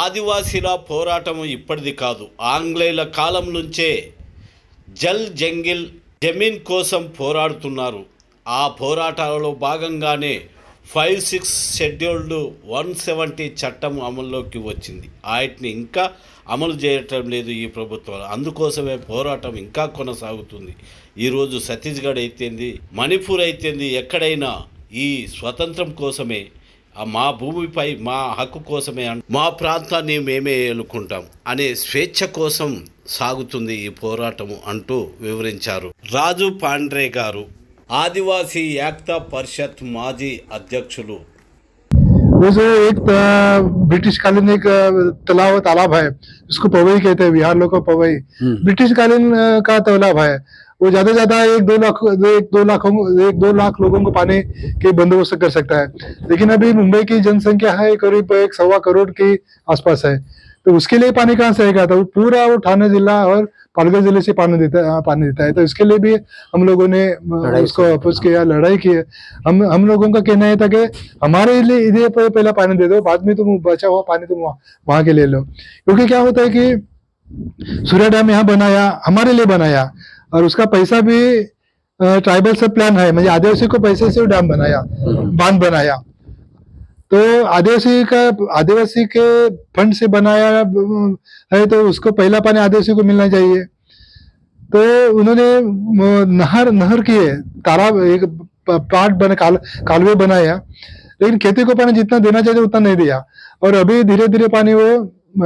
ఆదివాసీల పోరాటం ఇప్పటిది కాదు, ఆంగ్లేయుల కాలం నుంచే జల్ జంగిల్ జమీన్ కోసం పోరాడుతున్నారు. ఆ పోరాటాలలో భాగంగానే 5-6 షెడ్యూల్డ్ 170 చట్టం అమల్లోకి వచ్చింది. వాటిని ఇంకా అమలు చేయటం లేదు ఈ ప్రభుత్వాలు. అందుకోసమే పోరాటం ఇంకా కొనసాగుతుంది. ఈరోజు ఛత్తీస్గఢ్ అయితేంది, మణిపూర్ అయితేంది, ఎక్కడైనా ఈ స్వతంత్రం కోసమే, మా భూమిపై మా హక్కు కోసమే, మా ప్రాంతాన్ని మేమే ఏలుకుంటాం అనే స్వేచ్ఛ కోసం సాగుతుంది ఈ పోరాటము అంటూ వివరించారు రాజు పాండ్రే గారు, ఆదివాసీ ఏక్తా పరిషత్ మాజీ అధ్యక్షులు. वो जो एक ब्रिटिश कालीन एक तालाब है, उसको पवई कहते हैं, बिहार लोग को पवई ब्रिटिश कालीन का तालाब है। वो ज्यादा 1-2 लाख लोगों को पानी के बंदोबस्त कर सकता है। लेकिन अभी मुंबई की जनसंख्या है करीब 1.25 करोड़ के आसपास है, तो उसके लिए पानी कहाँ से आएगा? तो पूरा वो ठाणे जिला और पालघर जिले से पानी देता है। तो इसके लिए भी हम लोगों ने उसको अपोज किया, लड़ाई की। हम लोगों का कहना है था कि हमारे लिए इधर पहला पानी दे दो, बाद में तुम बचा हुआ पानी तुम वहां के ले लो। क्योंकि क्या होता है कि सूर्य डैम यहाँ बनाया, हमारे लिए बनाया, और उसका पैसा भी ट्राइबल सब प्लान है, मतलब आदिवासी को पैसे से डैम बनाया, बांध बनाया। तो आदिवासी के फंड से बनाया है, तो उसको पहला पानी आदिवासी को मिलना चाहिए। तो उन्होंने नहर किए, तालाब, एक पार्ट बने, कालवे बनाया, लेकिन खेती को पानी जितना देना चाहिए उतना नहीं दिया। और अभी धीरे धीरे पानी वो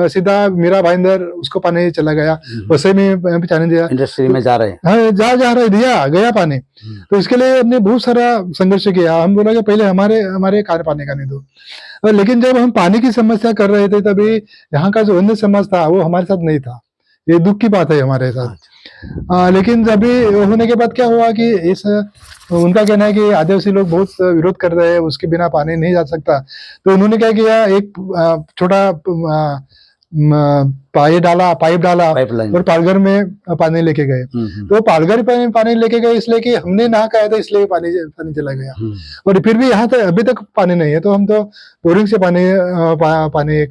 सीधा मीरा भाईंदर उसको पानी चला गया, वैसे में पानी दिया, इंडस्ट्री में जा रहे हैं। हाँ, जा रहे दिया गया पानी। तो इसके लिए हमने बहुत सारा संघर्ष किया। हम बोला कि पहले हमारे कार्य पानी का नहीं दो। लेकिन जब हम पानी की समस्या कर रहे थे, तभी यहाँ का जो अन्य समाज था वो हमारे साथ नहीं था। ये दुख की बात है हमारे साथ। लेकिन अभी होने के बाद क्या हुआ कि उनका कहना है कि आदिवासी लोग बहुत विरोध कर रहे हैं, उसके बिना पानी नहीं जा सकता। तो उन्होंने क्या किया, एक छोटा पाइप डाला और पालघर में पानी लेके गए। तो पालघर में पानी लेके गए इसलिए कि हमने ना कहा था, इसलिए पानी चला गया। और फिर भी यहाँ तक अभी तक पानी नहीं है, तो हम तो बोरिंग से पानी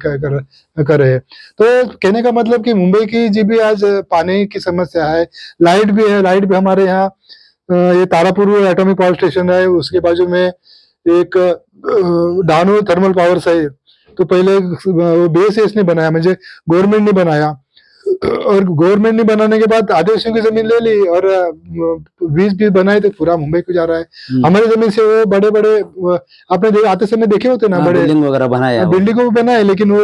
कर रहे हैं। तो कहने का मतलब कि मुंबई की जी भी आज पानी की समस्या है। लाइट भी है, लाइट भी हमारे यहाँ ये तारापुर एटॉमिक पावर स्टेशन है, उसके बाजू में एक डानो थर्मल पावर है। तो पहले बेस इसने बनाया, मुझे गवर्नमेंट ने बनाया, और गवर्नमेंट ने बनाने के बाद आदिवासियों की जमीन ले ली और बीज भी बनाए, तो पूरा मुंबई को जा रहा है। हमारी जमीन से वो बड़े आपने आते समय देखे होते ना, बड़े बिल्डिंग वगैरह बनाया, बिल्डिंग को बनाए, लेकिन वो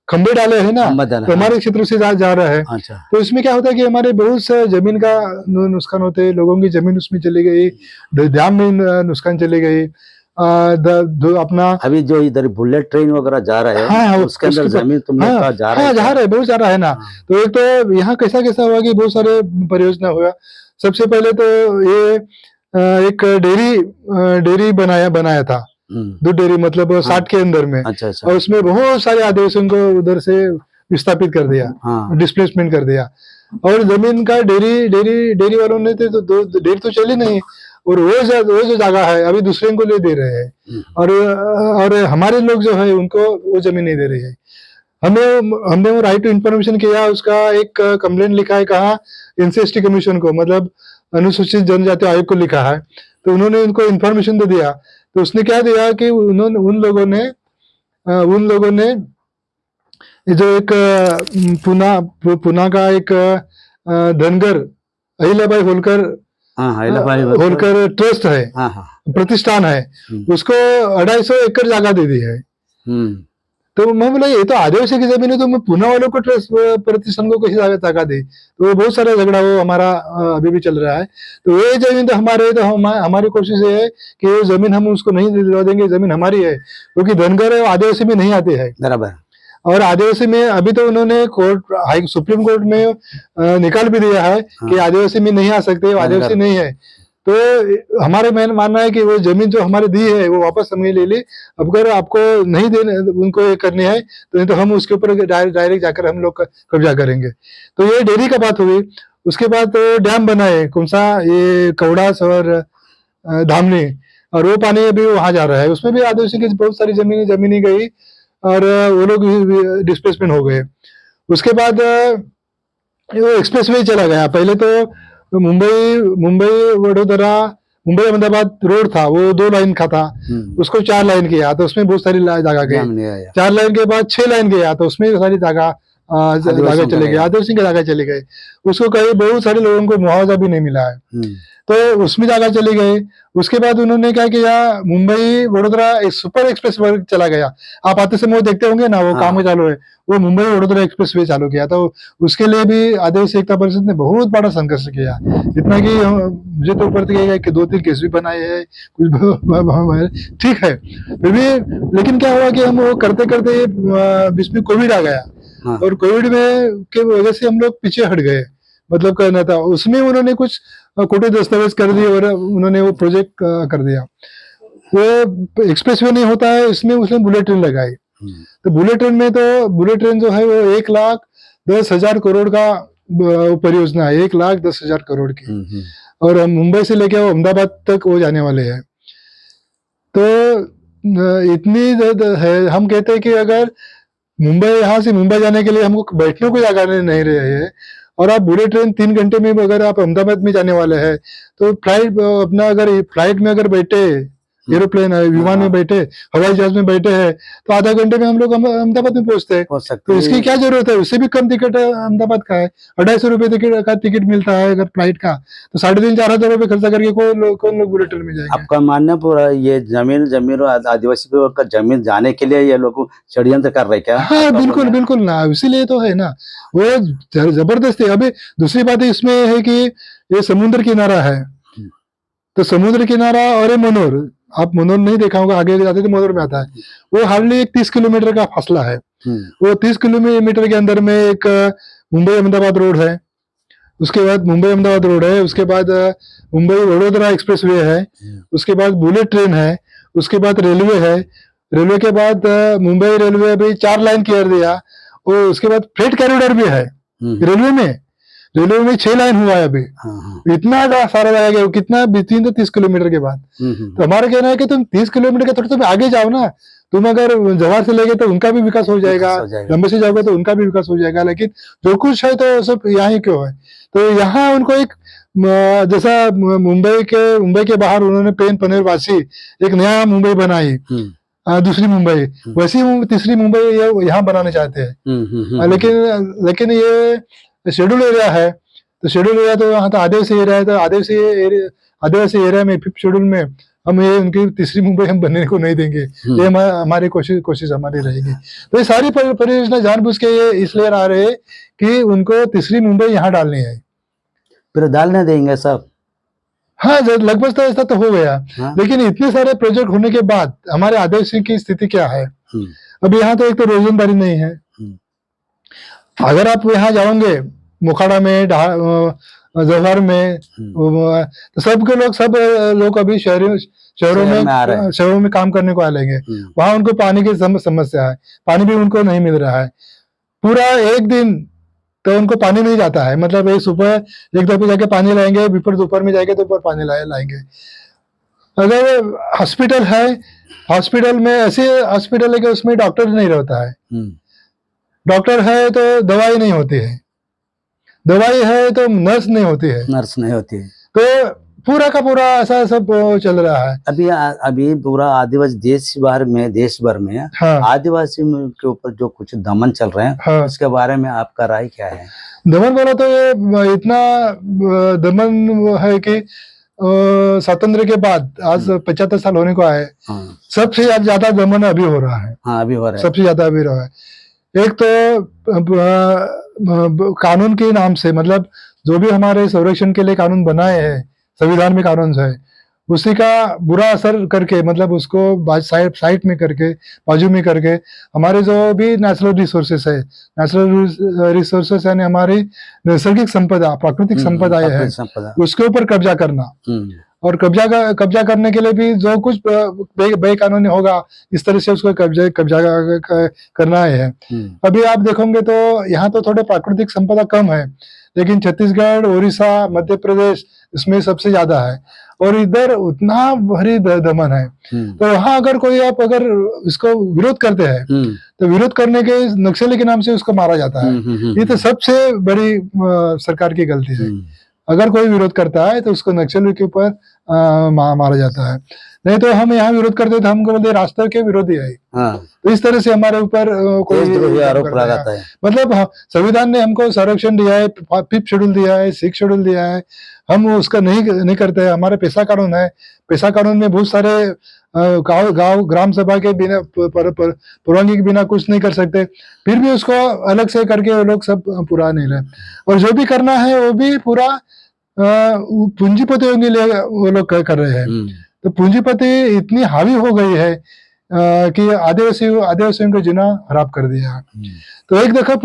खंबे डाले है ना, तो हमारे क्षेत्र से जा रहा है। अच्छा। तो इसमें क्या होता है कि हमारे बहुत से जमीन का नुकसान होते हैं, लोगों की जमीन उसमें चली गई, डैम में नुकसान चली गई। अपना अभी जो इधर बुलेट ट्रेन वगैरह जा रहा है, हाँ, उसके अंदर जमीन तुमने जा रहा है, बहुत जा रहा है ना। तो एक तो यहाँ कैसा हुआ कि बहुत सारे परियोजना हुआ। सबसे पहले तो ये एक डेयरी बनाया था, दूध डेयरी, मतलब 60 के अंदर में। अच्छा। और उसमें बहुत सारे आदिवासियों को उधर से विस्थापित कर दिया, डिस्प्लेसमेंट कर दिया। और जमीन का डेयरी वालों ने तो डेयरी तो चली नहीं, और वो जो जगह है अभी दूसरे को ले दे रहे हैं, और हमारे लोग जो है उनको वो जमीन नहीं दे रही है। हमने वो राइट टू इन्फॉर्मेशन किया, उसका एक कंप्लेंट लिखा है, कहा एनसीएसटी कमीशन को, मतलब अनुसूचित जनजाति आयोग को लिखा है। तो उन्होंने उनको इन्फॉर्मेशन दे दिया। तो उसने क्या दिया कि उन लोगों ने जो एक पुना का एक धनगर अहिल्याबाई होलकर ट्रस्ट है, प्रतिष्ठान है, उसको 250 एकड़ जगह दे दी है। तो मैं बोला ये तो आदिवासी की जमीन है, तो मैं पुणे वालों को ट्रस्ट प्रतिष्ठान को कैसे जगह दी? तो बहुत सारा झगड़ा वो हमारा अभी भी चल रहा है। तो ये जमीन तो हमारी कोशिश ये है कि ये जमीन हम उसको नहीं दिलवा देंगे, जमीन हमारी है, क्योंकि धनगर आदिवासी में नहीं आते हैं बराबर। और आदिवासी में अभी तो उन्होंने सुप्रीम कोर्ट में निकाल भी दिया है कि आदिवासी में नहीं आ सकते, आदिवासी नहीं है। तो हमारे मानना है कि वो जमीन जो हमारे दी है वो वापस हमने ले ली। अब अगर आपको नहीं देने उनको ये करनी है, तो नहीं तो हम उसके ऊपर डायरेक्ट जाकर हम लोग कब्जा करेंगे। तो ये डेयरी का बात हुई। उसके बाद तो डैम बनाए, कौन सा, ये कौड़ास और धामनी। और वो पानी अभी वहां जा रहा है। उसमें भी आदिवासी की बहुत सारी जमीनी गई और वो लोग डिस्प्लेसमेंट हो गए। उसके बाद वो एक्सप्रेस वे चला गया। पहले तो मुंबई वडोदरा मुंबई अहमदाबाद रोड था, वो 2 लाइन का था, उसको 4 लाइन किया तो उसमें बहुत सारी जगह गई। 4 लाइन के बाद 6 लाइन गया तो उसमें सारी जगह चले गए, आदिवासी की जगह चले गए। उसको कहीं बहुत सारे लोगों को मुआवजा भी नहीं मिला है, तो उसमें जगह चली गई। उसके बाद उन्होंने क्या किया, मुंबई वडोदरा एक सुपर एक्सप्रेस वे चला गया। आप आते समय वो देखते होंगे ना, वो काम चालू है, वो मुंबई वडोदरा एक्सप्रेस वे चालू किया। तो उसके लिए भी आदिवासी एकता परिषद ने बहुत बड़ा संघर्ष किया, इतना कि मुझे तो ऊपर गया कि 2-3 केस भी बनाए हैं कुछ ठीक है फिर भी। लेकिन क्या हुआ कि हम वो करते करते बीच में कोविड आ गया, और कोविड में के वजह से हम लोग पीछे हट गए। मतलब करना था, उसमें उन्होंने कुछ खोटे दस्तावेज कर दिए और उन्होंने वो प्रोजेक्ट कर दिया। वो एक्सप्रेसवे नहीं होता है, इसमें उसने बुलेट ट्रेन लगाई। तो बुलेट ट्रेन जो है वो 1,10,000 करोड़ का परियोजना है, 1,10,000 करोड़ की, और मुंबई से लेके वो अहमदाबाद तक वो जाने वाले हैं। तो इतनी है, हम कहते हैं कि अगर यहाँ से मुंबई जाने के लिए हमको बैठने को जगह नहीं रहे है, और आप बुलेट ट्रेन 3 घंटे में अगर आप अहमदाबाद में जाने वाले हैं, तो फ्लाइट अपना अगर फ्लाइट में अगर बैठे, एरोप्लेन विमान में बैठे, हवाई जहाज में बैठे हैं, तो आधा घंटे में हम लोग अहमदाबाद में पहुंचते हैं। तो इसकी क्या जरूरत है, उससे भी कम टिकट अहमदाबाद का है, 250 रुपए का टिकट मिलता है अगर फ्लाइट का। तो 3,500-4 हजार रुपए खर्चा करके कौन लोग बुलेट ट्रेन में जाएंगे। आपका मानना पूरा ये जमीन और आदिवासी का जमीन जाने के लिए ये लोग षड्यंत्र कर रहे क्या? हाँ बिल्कुल ना, इसीलिए तो है ना, वो जबरदस्ती। अभी दूसरी बात इसमें है कि ये समुद्र किनारा है, तो समुद्र किनारा और ये मनोर, आप मनोर नहीं देखा होगा, आगे जाते तो मनोर में आता है, वो हार्डली एक 30 किलोमीटर का फासला है। वो 30 किलोमीटर के अंदर में एक मुंबई अहमदाबाद रोड है, उसके बाद मुंबई अहमदाबाद रोड है, उसके बाद मुंबई वडोदरा एक्सप्रेस वे है, उसके बाद बुलेट ट्रेन है, उसके बाद रेलवे है, रेलवे के बाद मुंबई रेलवे अभी 4 लाइन कर दिया, और उसके बाद फ्रेट कॉरिडोर भी है रेलवे में 6 लाइन हुआ है अभी। इतना सारा जाएगा, कितना 30 किलोमीटर के बाद। तो हमारा कहना है कि तुम 30 किलोमीटर के थोड़ा तुम आगे जाओ ना, तुम अगर जवाहर से लेके तो उनका भी विकास हो जाएगा, लंबे से जाओगे तो उनका भी विकास हो जाएगा, लेकिन जो कुछ है तो सब यहाँ ही क्यों है। तो यहाँ उनको एक जैसा मुंबई के बाहर उन्होंने पेन वासी एक नया मुंबई बनाई, दूसरी मुंबई, वैसी तीसरी मुंबई यहाँ बनाने चाहते हैं। लेकिन ये शेड्यूल एरिया है, तो शेड्यूल एरिया तो यहाँ तो आदिवासी एरिया है, तो आदिवासी एरिया में 5th शेड्यूल में हम ये उनकी तीसरी मुंबई हम बनने को नहीं देंगे। ये हमारी कोशिश हमारी रहेगी। तो ये सारी परियोजना जानबूझ के ये इसलिए आ रहे हैं कि उनको तीसरी मुंबई यहाँ डालनी है। फिर डालने देंगे सब? हाँ, लगभग तो ऐसा तो हो गया। लेकिन इतने सारे प्रोजेक्ट होने के बाद हमारे आदिवासी की स्थिति क्या है? अभी यहाँ तो एक तो रोजगारी नहीं है। अगर आप यहाँ जाओगे मोखाड़ा में, जवाहर में, तो सब लोग अभी शहरों में काम करने को आ लेंगे। वहां उनको पानी की समस्या है, पानी भी उनको नहीं मिल रहा है। पूरा एक दिन तो उनको पानी नहीं जाता है, मतलब ये सुबह एक दफे जाके पानी लाएंगे, दोपहर में जाएंगे तो पानी लाएंगे। अगर हॉस्पिटल है, हॉस्पिटल में ऐसे हॉस्पिटल है कि उसमें डॉक्टर नहीं रहता है, डॉक्टर है तो दवाई नहीं होती है, दवाई है तो नर्स नहीं होती है, तो पूरा का पूरा ऐसा सब चल रहा है। अभी पूरा आदिवासी देश भर में हाँ। आदिवासी के ऊपर जो कुछ दमन चल रहे हैं, हाँ। उसके बारे में आपका राय क्या है? दमन बोला तो ये इतना दमन है कि स्वतंत्र के बाद आज 75 साल होने को आए, हाँ। सबसे ज्यादा दमन अभी हो रहा है। हाँ, अभी हो रहा है, सबसे ज्यादा अभी रहा है। एक तो कानून के नाम से, मतलब जो भी हमारे संरक्षण के लिए कानून बनाए हैं, संविधान में कानून है, उसी का बुरा असर करके, मतलब उसको साइड में करके, बाजू में करके, हमारे जो भी नेचुरल रिसोर्सेस है, यानी हमारी नैसर्गिक संपदा, प्राकृतिक संपदा है, उसके ऊपर कब्जा करना, और कब्जा करने के लिए भी जो कुछ बेकानूनी होगा, इस तरह से उसको कब्जा करना है। अभी आप देखोगे तो यहाँ तो थोड़े प्राकृतिक संपदा कम है, लेकिन छत्तीसगढ़, उड़ीसा, मध्य प्रदेश इसमें सबसे ज्यादा है। और इधर उतना भारी दमन है। तो वहाँ अगर कोई आप अगर इसको विरोध करते हैं तो विरोध करने के नक्सली के नाम से उसको मारा जाता है। ये तो सबसे बड़ी सरकार की गलती है। अगर कोई विरोध करता है तो उसको नक्सली के ऊपर मारा जाता है। नहीं तो हम यहाँ विरोध करते तो हमको बोलते राष्ट्र के विरोधी है। तो इस तरह से हमारे ऊपर कोई आरोप लगाता है। मतलब संविधान ने हमको संरक्षण दिया है, 5th शेड्यूल दिया है, 6th शेड्यूल दिया है, हम उसका नहीं करते। हमारे पेशा कानून है, पेशा कानून में बहुत सारे गांव ग्राम सभा के बिना परवानगी के बिना कुछ नहीं कर सकते, फिर भी उसको अलग से करके वो लोग सब पूरा नहीं रहे। और जो भी करना है वो भी पूरा पूंजीपतियों के लिए वो लोग कर रहे हैं। तो पूंजीपति इतनी हावी हो गई है कि आदिवासियों को जीना खराब कर दिया। तो एक देखो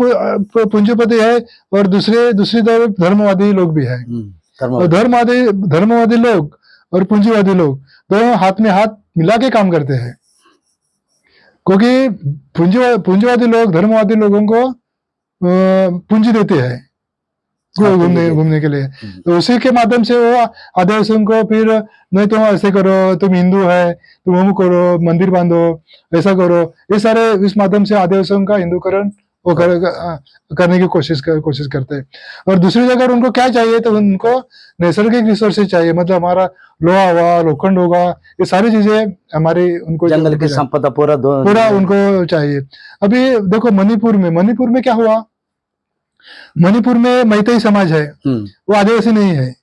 पूंजीपति है और दूसरी तरफ धर्मवादी लोग भी है। और धर्मवादी लोग और पूंजीवादी लोग दोनों हाथ में हाथ मिला के काम करते हैं, क्योंकि पूंजीवादी लोग धर्मवादी लोगों को पूंजी देते हैं घूमने के लिए। तो उसी के माध्यम से वो आदिवासियों को फिर नहीं तुम ऐसे करो, तुम हिंदू है, तुम वो करो, मंदिर बांधो, ऐसा करो, ये सारे इस माध्यम से आदिवासियों का हिंदूकरण वो करने की कोशिश करते हैं। और दूसरी जगह उनको क्या चाहिए, तो उनको नैसर्गिक रिसोर्सेज चाहिए। मतलब हमारा लोहा हुआ, लोखंड होगा, ये सारी चीजें हमारी उनको जंगल की संपदा पूरा उनको चाहिए। अभी देखो मणिपुर में क्या हुआ, मणिपुर में मैतेई समाज है, वो आदिवासी नहीं है।